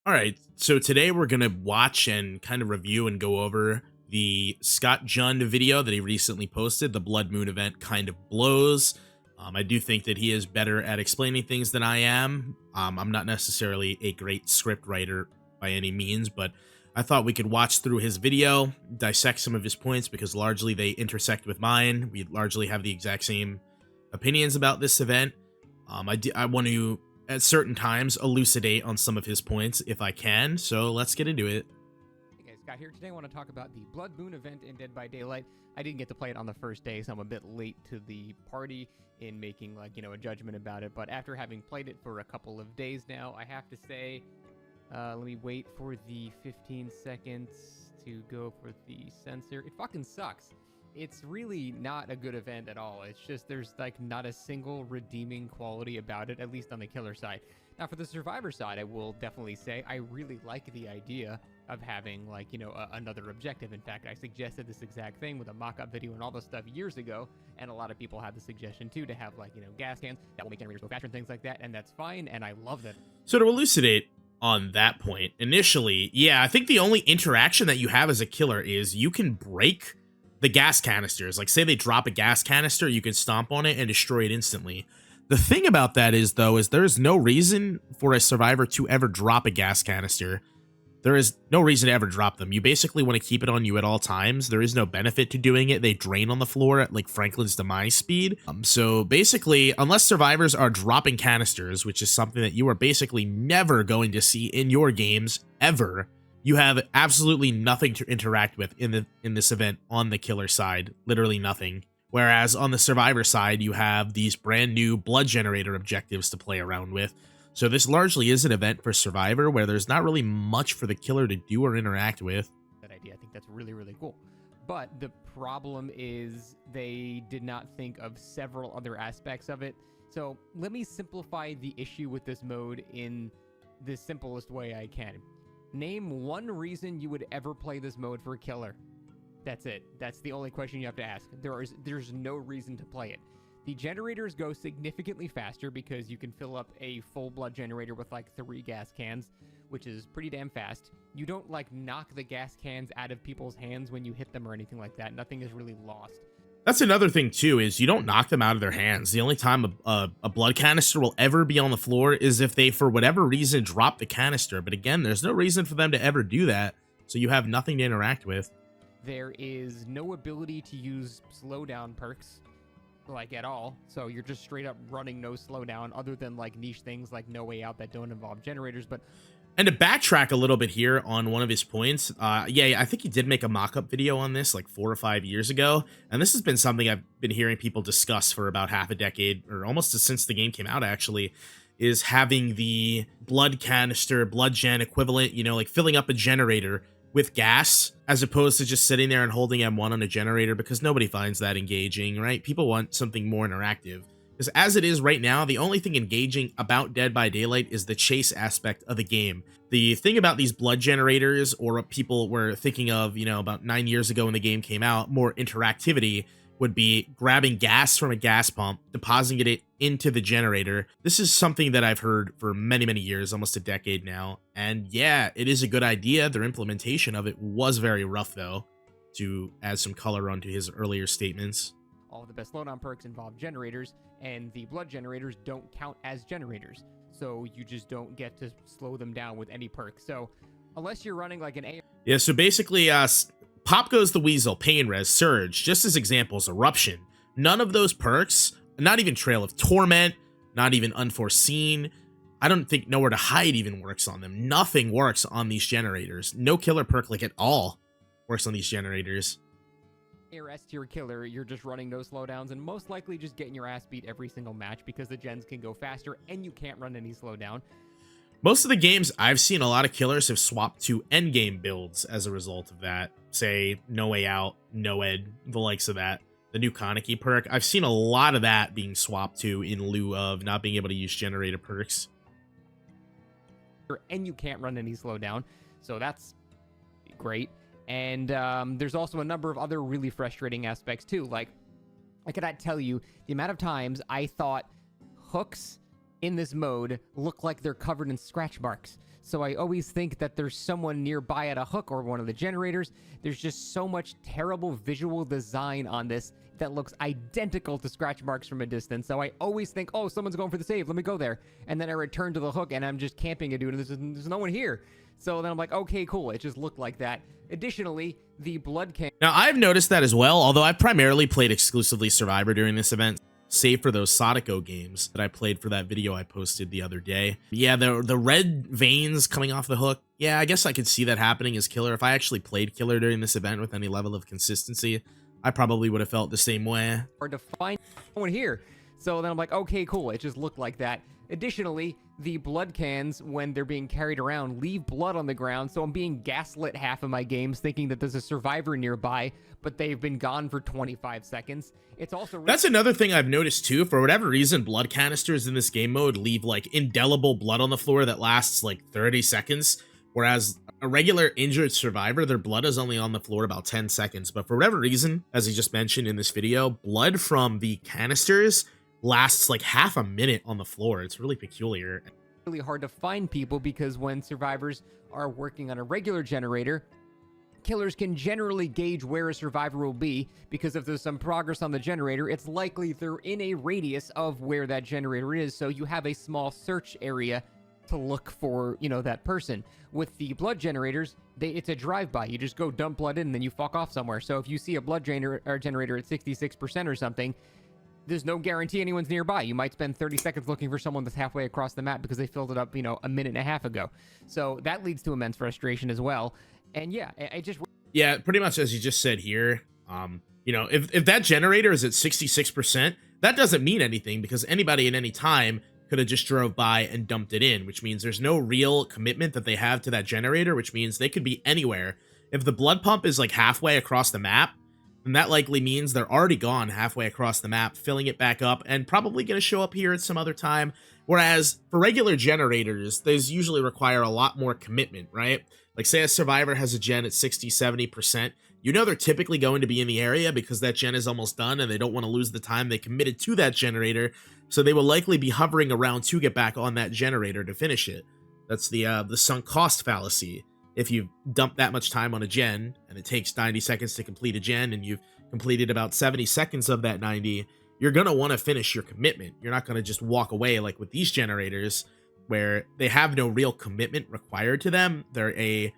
All right, so today we're gonna watch and kind of review and go over the Scott Jund video that he recently posted. The Blood Moon event kind of blows. I do think that he is better at explaining things than I am. I'm not necessarily a great script writer by any means, but I thought we could watch through his video, dissect some of his points because largely they intersect with mine. We largely have the exact same opinions about this event. I want to at certain times elucidate on some of his points if I can, so let's get into it. Hey guys, Scott here. Today I want to talk about the Blood Moon event in Dead by Daylight. I didn't get to play it on the first day, so I'm a bit late to the party in making, a judgment about it, but after having played it for a couple of days now, I have to say, let me wait for the 15 seconds to go for the censor. It fucking sucks. It's really not a good event at all. It's just there's not a single redeeming quality about it, at least on the killer side. Now for the survivor side, I will definitely say I really like the idea of having another objective. In fact, I suggested this exact thing with a mock-up video and all this stuff years ago, and a lot of people had the suggestion too to have gas cans that will make generators go faster and things like that, and that's fine, and I love that. So to elucidate on that point, initially, yeah, I think the only interaction that you have as a killer is you can break the gas canisters. Like, say they drop a gas canister, you can stomp on it and destroy it instantly. The thing about that is, though, is there's no reason for a survivor to ever drop a gas canister. There is no reason to ever drop them. You basically want to keep it on you at all times. There is no benefit to doing it. They drain on the floor at Franklin's demise speed. So basically, unless survivors are dropping canisters, which is something that you are basically never going to see in your games ever, you have absolutely nothing to interact with in this event on the killer side. Literally nothing. Whereas on the survivor side, you have these brand new blood generator objectives to play around with. So this largely is an event for survivor where there's not really much for the killer to do or interact with. That idea, I think that's really, really cool. But the problem is they did not think of several other aspects of it. So let me simplify the issue with this mode in the simplest way I can. Name one reason you would ever play this mode for a killer. That's it. That's the only question you have to ask. There's no reason to play it. The generators go significantly faster because you can fill up a full blood generator with 3 gas cans, which is pretty damn fast. You don't knock the gas cans out of people's hands when you hit them or anything like that. Nothing is really lost. That's another thing too, is you don't knock them out of their hands. The only time a blood canister will ever be on the floor is if they, for whatever reason, drop the canister. But again, there's no reason for them to ever do that, so you have nothing to interact with. There is no ability to use slowdown perks, at all. So you're just straight up running no slowdown, other than niche things like No Way Out that don't involve generators. But and to backtrack a little bit here on one of his points, yeah, I think he did make a mock-up video on this 4 or 5 years ago, and this has been something I've been hearing people discuss for about half a decade, or almost since the game came out, actually, is having the blood canister, blood gen equivalent, filling up a generator with gas, as opposed to just sitting there and holding M1 on a generator, because nobody finds that engaging, right? People want something more interactive. Because as it is right now, the only thing engaging about Dead by Daylight is the chase aspect of the game. The thing about these blood generators, or what people were thinking of, about 9 years ago when the game came out, more interactivity, would be grabbing gas from a gas pump, depositing it into the generator. This is something that I've heard for many, many years, almost a decade now. And yeah, it is a good idea. Their implementation of it was very rough, though, to add some color onto his earlier statements. All of the best slowdown perks involve generators, and the blood generators don't count as generators. So you just don't get to slow them down with any perk. So unless you're running an A... Yeah, so basically, Pop Goes the Weasel, Pain Res, Surge, just as examples, Eruption. None of those perks, not even Trail of Torment, not even Unforeseen. I don't think Nowhere to Hide even works on them. Nothing works on these generators. No killer perk at all works on these generators. S tier killer, you're just running no slowdowns and most likely just getting your ass beat every single match because the gens can go faster and you can't run any slowdown. Most of the games I've seen, a lot of killers have swapped to endgame builds as a result of that. Say, No Way Out, No-Ed, the likes of that. The new Kaneki perk. I've seen a lot of that being swapped to in lieu of not being able to use generator perks. And you can't run any slowdown, so that's great. And there's also a number of other really frustrating aspects too. I cannot tell you the amount of times I thought hooks in this mode look like they're covered in scratch marks. So I always think that there's someone nearby at a hook or one of the generators. There's just so much terrible visual design on this that looks identical to scratch marks from a distance. So I always think, oh, someone's going for the save. Let me go there. And then I return to the hook and I'm just camping a dude and there's no one here. So then I'm like, okay, cool. It just looked like that. Additionally, the blood can. Now, I've noticed that as well, although I primarily played exclusively Survivor during this event, save for those Sodico games that I played for that video I posted the other day. Yeah, the red veins coming off the hook, yeah, I guess I could see that happening as Killer. If I actually played Killer during this event with any level of consistency, I probably would have felt the same way. Hard to find someone here. So then I'm like, okay, cool. It just looked like that. Additionally, the blood cans, when they're being carried around, leave blood on the ground, so I'm being gaslit half of my games thinking that there's a survivor nearby, but they've been gone for 25 seconds. It's also... That's another thing I've noticed too. For whatever reason, blood canisters in this game mode leave like indelible blood on the floor that lasts like 30 seconds, whereas a regular injured survivor, their blood is only on the floor about 10 seconds. But for whatever reason, as he just mentioned in this video, blood from the canisters lasts like half a minute on the floor. It's really peculiar. Really hard to find people because when survivors are working on a regular generator, killers can generally gauge where a survivor will be because if there's some progress on the generator, it's likely they're in a radius of where that generator is, so you have a small search area to look for, you know, that person. With the blood generators, it's a drive-by. You just go dump blood in and then you fuck off somewhere. So if you see a blood generator at 66% or something, there's no guarantee anyone's nearby. You might spend 30 seconds looking for someone that's halfway across the map because they filled it up, you know, a minute and a half ago. So that leads to immense frustration as well. And yeah, I just... Yeah, pretty much as you just said here, you know, if that generator is at 66%, that doesn't mean anything because anybody at any time could have just drove by and dumped it in, which means there's no real commitment that they have to that generator, which means they could be anywhere. If the blood pump is like halfway across the map, and that likely means they're already gone halfway across the map, filling it back up, and probably going to show up here at some other time. Whereas for regular generators, those usually require a lot more commitment, right? Like say a survivor has a gen at 60, 70%, you know they're typically going to be in the area because that gen is almost done and they don't want to lose the time they committed to that generator, so they will likely be hovering around to get back on that generator to finish it. That's the sunk cost fallacy. If you dump that much time on a gen, and it takes 90 seconds to complete a gen, and you've completed about 70 seconds of that 90, you're going to want to finish your commitment. You're not going to just walk away like with these generators, where they have no real commitment required to them. They're a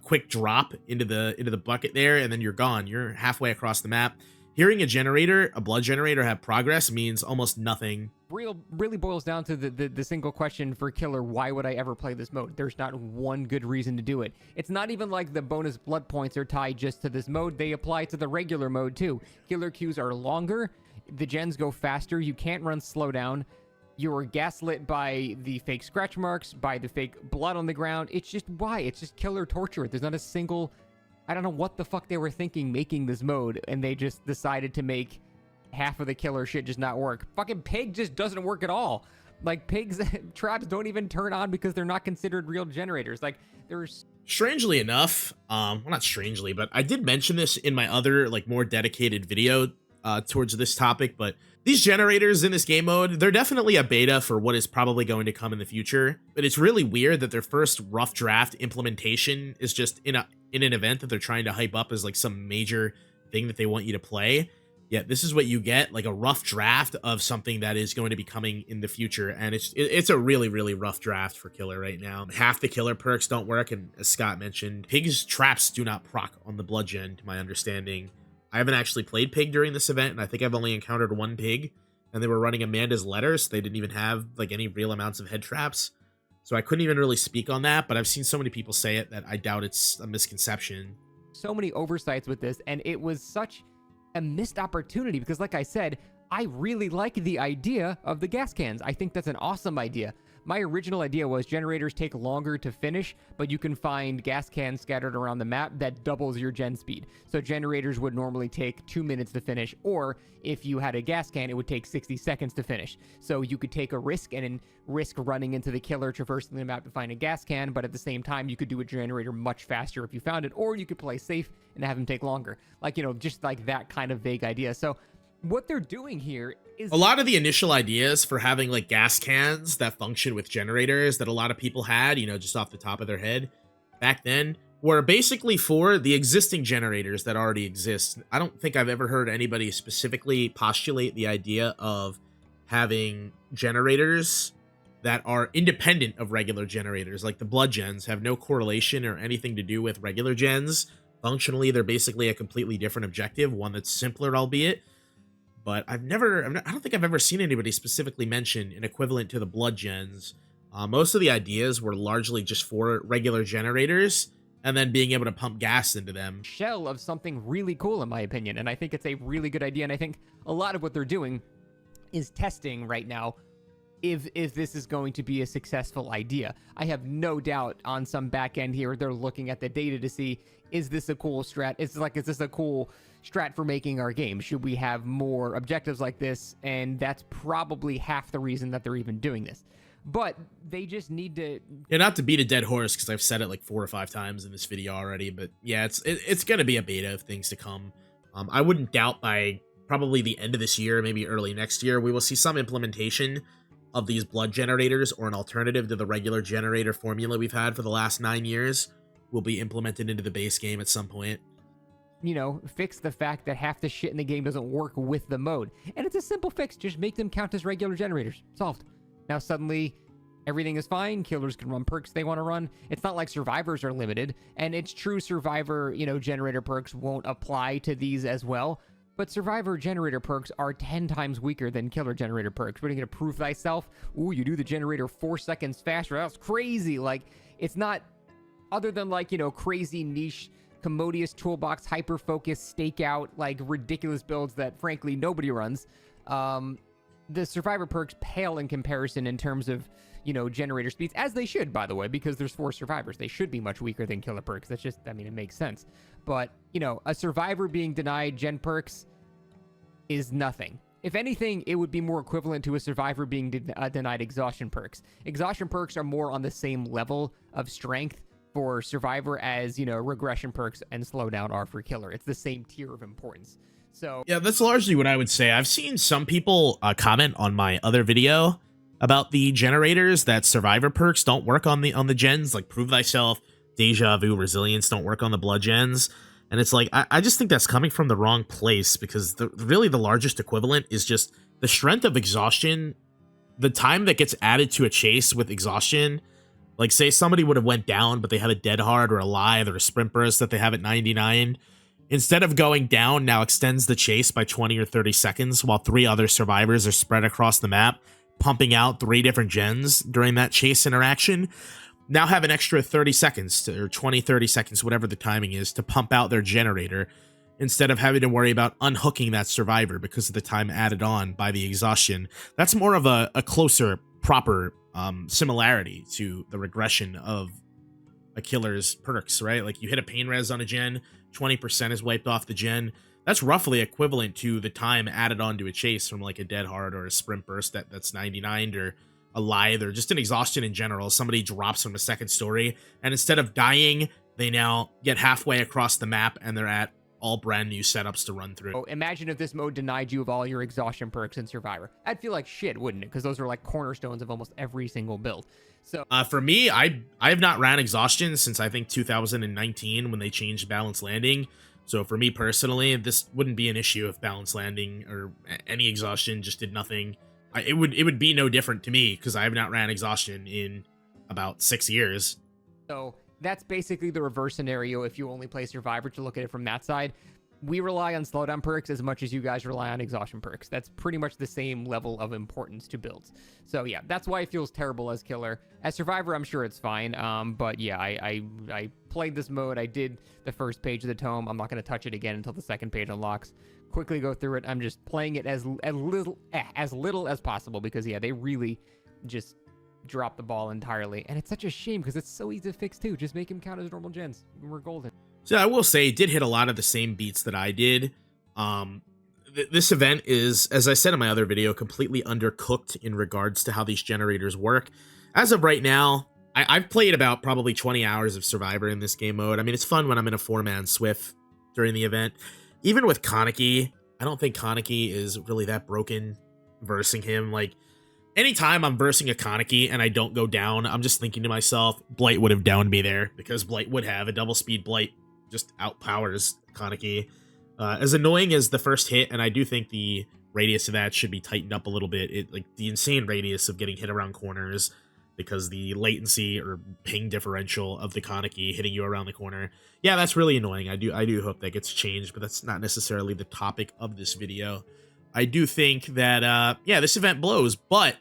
quick drop into the bucket there, and then you're gone. You're halfway across the map. Hearing a blood generator have progress means almost nothing. Really boils down to the single question for Killer: why would I ever play this mode? There's not one good reason to do it. It's not even like the bonus blood points are tied just to this mode. They apply to the regular mode too. Killer queues are longer. The gens go faster. You can't run slow down. You're gaslit by the fake scratch marks, by the fake blood on the ground. It's just why? It's just killer torture. There's not a single... I don't know what the fuck they were thinking making this mode, and they just decided to make half of the killer shit just not work. Fucking Pig just doesn't work at all. Like, Pig's traps don't even turn on because they're not considered real generators. Like, there's... Strangely enough, well, not strangely, but I did mention this in my other, like, more dedicated video towards this topic, but these generators in this game mode, they're definitely a beta for what is probably going to come in the future, but it's really weird that their first rough draft implementation is just in an event that they're trying to hype up as like some major thing that they want you to play. Yet this is what you get, like a rough draft of something that is going to be coming in the future, and it's a really rough draft for Killer right now. Half the Killer perks don't work, and as Scott mentioned, Pig's traps do not proc on the blood gen, to my understanding. I haven't actually played Pig during this event, and I think I've only encountered one Pig, and they were running Amanda's Letter, so they didn't even have like any real amounts of head traps. So I couldn't even really speak on that, but I've seen so many people say it that I doubt it's a misconception. So many oversights with this, and it was such a missed opportunity because, like I said, I really like the idea of the gas cans. I think that's an awesome idea. My original idea was generators take longer to finish, but you can find gas cans scattered around the map that doubles your gen speed. So generators would normally take 2 minutes to finish, or if you had a gas can, it would take 60 seconds to finish. So you could take a risk and risk running into the killer, traversing the map to find a gas can, but at the same time, you could do a generator much faster if you found it, or you could play safe and have him take longer. Like, you know, just like that kind of vague idea. So what they're doing here A lot of the initial ideas for having like gas cans that function with generators that a lot of people had, you know, just off the top of their head back then, were basically for the existing generators that already exist. I don't think I've ever heard anybody specifically postulate the idea of having generators that are independent of regular generators. Like the blood gens have no correlation or anything to do with regular gens. Functionally, they're basically a completely different objective, one that's simpler, albeit. But I don't think I've ever seen anybody specifically mention an equivalent to the blood gens. Most of the ideas were largely just for regular generators, and then being able to pump gas into them. Shell of something really cool, in my opinion, and I think it's a really good idea, and I think a lot of what they're doing is testing right now if this is going to be a successful idea. I have no doubt on some back end here, they're looking at the data to see, is this a cool strat? Is this a cool strat for making our game? Should we have more objectives like this? And that's probably half the reason that they're even doing this. But they just need to... Yeah, not to beat a dead horse, because I've said it like 4 or 5 times in this video already, but yeah, it's going to be a beta of things to come. I wouldn't doubt by probably the end of this year, maybe early next year, we will see some implementation of these blood generators, or an alternative to the regular generator formula we've had for the last 9 years will be implemented into the base game at some point. You know, fix the fact that half the shit in the game doesn't work with the mode. And it's a simple fix, just make them count as regular generators. Solved. Now suddenly, everything is fine, killers can run perks they want to run. It's not like survivors are limited, and it's true survivor, you know, generator perks won't apply to these as well. But survivor generator perks are 10 times weaker than killer generator perks. What are you going to prove thyself? Ooh, you do the generator 4 seconds faster. That's crazy. Like, it's not, other than like, you know, crazy niche, commodious toolbox, hyper-focused, stakeout, like ridiculous builds that frankly nobody runs. The survivor perks pale in comparison in terms of, you know, generator speeds, as they should, by the way, because there's 4 survivors. They should be much weaker than killer perks. That's just, I mean, it makes sense. But, you know, a survivor being denied gen perks is nothing. If anything, it would be more equivalent to a survivor being denied exhaustion perks. Exhaustion perks are more on the same level of strength for survivor as, you know, regression perks and slowdown are for killer. It's the same tier of importance. So yeah, that's largely what I would say. I've seen some people comment on my other video about the generators that survivor perks don't work on the gens, like Prove Thyself, Deja Vu, Resilience don't work on the blood gens. And it's like, I just think that's coming from the wrong place, because really the largest equivalent is just the strength of exhaustion, the time that gets added to a chase with exhaustion. Like, say somebody would have went down, but they have a dead hard or a lithe or a sprint burst that they have at 99. Instead of going down, now extends the chase by 20 or 30 seconds, while 3 other survivors are spread across the map, pumping out 3 different gens during that chase interaction. Now have an extra 30 seconds, or 20, 30 seconds, whatever the timing is, to pump out their generator, instead of having to worry about unhooking that survivor because of the time added on by the exhaustion. That's more of a closer, proper similarity to the regression of a killer's perks, right? Like, you hit a pain res on a gen, 20% is wiped off the gen. That's roughly equivalent to the time added onto a chase from like a dead hard or a sprint burst that's 99, or a lithe, or just an exhaustion in general. Somebody drops from a second story, and instead of dying, they now get halfway across the map and they're at all brand new setups to run through. Oh, imagine if this mode denied you of all your exhaustion perks in Survivor. I'd feel like shit, wouldn't it? Because those are like cornerstones of almost every single build. So for me, I have not ran exhaustion since I think 2019 when they changed balance landing. So for me personally, this wouldn't be an issue if balance landing or any exhaustion just did nothing. It would be no different to me, because I have not ran exhaustion in about 6 years. So that's basically the reverse scenario if you only play Survivor, to look at it from that side. We rely on slowdown perks as much as you guys rely on exhaustion perks. That's pretty much the same level of importance to builds. So yeah, that's why it feels terrible as killer. As Survivor, I'm sure it's fine. But yeah, I played this mode. I did the first page of the tome. I'm not going to touch it again until the second page unlocks. Quickly go through it. I'm just playing it as little as possible, because yeah, they really just drop the ball entirely, and it's such a shame because it's so easy to fix too. Just make him count as normal gens. We're golden. So I will say, it did hit a lot of the same beats that I did. This event is, as I said in my other video, completely undercooked in regards to how these generators work. As of right now, I've played about probably 20 hours of Survivor in this game mode. I mean, it's fun when I'm in a 4-man Swift during the event. Even with Kaneki, I don't think Kaneki is really that broken versing him. Like, anytime I'm versing a Kaneki and I don't go down, I'm just thinking to myself, Blight would have downed me there, because Blight would have. A double speed Blight just outpowers Kaneki. As annoying as the first hit, and I do think the radius of that should be tightened up a little bit. Like the insane radius of getting hit around corners, because the latency or ping differential of the Kaneki hitting you around the corner. Yeah, that's really annoying. I do hope that gets changed, but that's not necessarily the topic of this video. I do think that, yeah, this event blows, but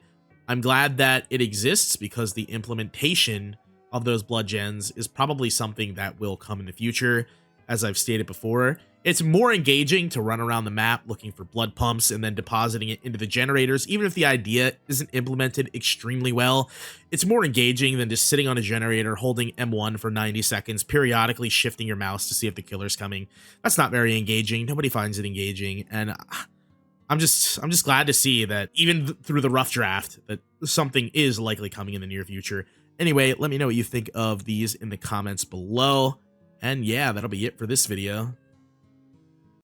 I'm glad that it exists, because the implementation of those blood gens is probably something that will come in the future. As I've stated before, it's more engaging to run around the map looking for blood pumps and then depositing it into the generators. Even if the idea isn't implemented extremely well, it's more engaging than just sitting on a generator holding M1 for 90 seconds, periodically shifting your mouse to see if the killer's coming. That's not very engaging. Nobody finds it engaging, and I'm just glad to see that even through the rough draft, that something is likely coming in the near future. Anyway, let me know what you think of these in the comments below. And yeah, that'll be it for this video.